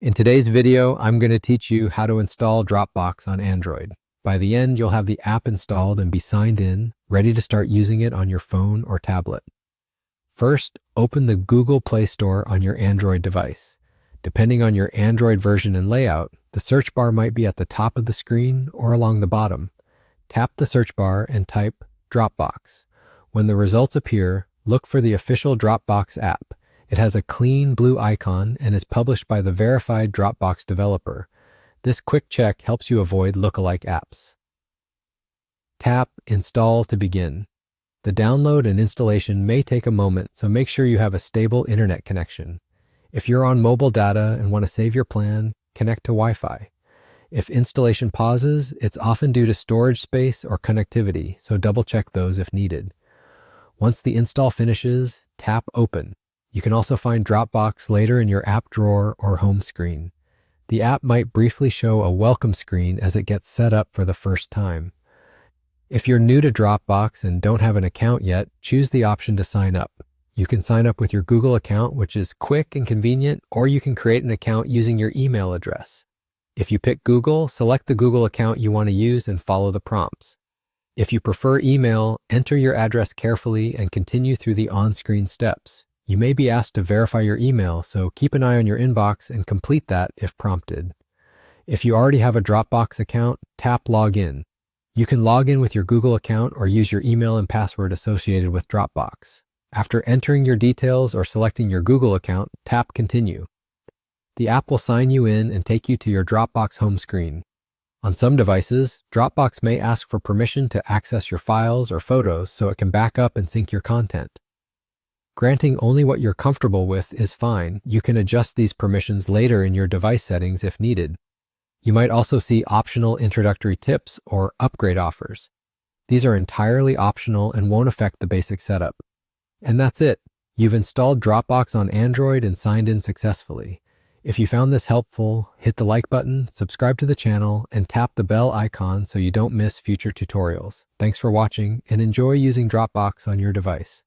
In today's video, I'm going to teach you how to install Dropbox on Android. By the end, you'll have the app installed and be signed in, ready to start using it on your phone or tablet. First, open the Google Play Store on your Android device. Depending on your Android version and layout, the search bar might be at the top of the screen or along the bottom. Tap the search bar and type Dropbox. When the results appear, look for the official Dropbox app. It has a clean blue icon and is published by the verified Dropbox developer. This quick check helps you avoid lookalike apps. Tap Install to begin. The download and installation may take a moment, so make sure you have a stable internet connection. If you're on mobile data and want to save your plan, connect to Wi-Fi. If installation pauses, it's often due to storage space or connectivity, so double-check those if needed. Once the install finishes, tap Open. You can also find Dropbox later in your app drawer or home screen. The app might briefly show a welcome screen as it gets set up for the first time. If you're new to Dropbox and don't have an account yet, choose the option to sign up. You can sign up with your Google account, which is quick and convenient, or you can create an account using your email address. If you pick Google, select the Google account you want to use and follow the prompts. If you prefer email, enter your address carefully and continue through the on-screen steps. You may be asked to verify your email, so keep an eye on your inbox and complete that if prompted. If you already have a Dropbox account, tap Login. You can log in with your Google account or use your email and password associated with Dropbox. After entering your details or selecting your Google account, tap Continue. The app will sign you in and take you to your Dropbox home screen. On some devices, Dropbox may ask for permission to access your files or photos so it can back up and sync your content. Granting only what you're comfortable with is fine. You can adjust these permissions later in your device settings if needed. You might also see optional introductory tips or upgrade offers. These are entirely optional and won't affect the basic setup. And that's it. You've installed Dropbox on Android and signed in successfully. If you found this helpful, hit the like button, subscribe to the channel, and tap the bell icon so you don't miss future tutorials. Thanks for watching and enjoy using Dropbox on your device.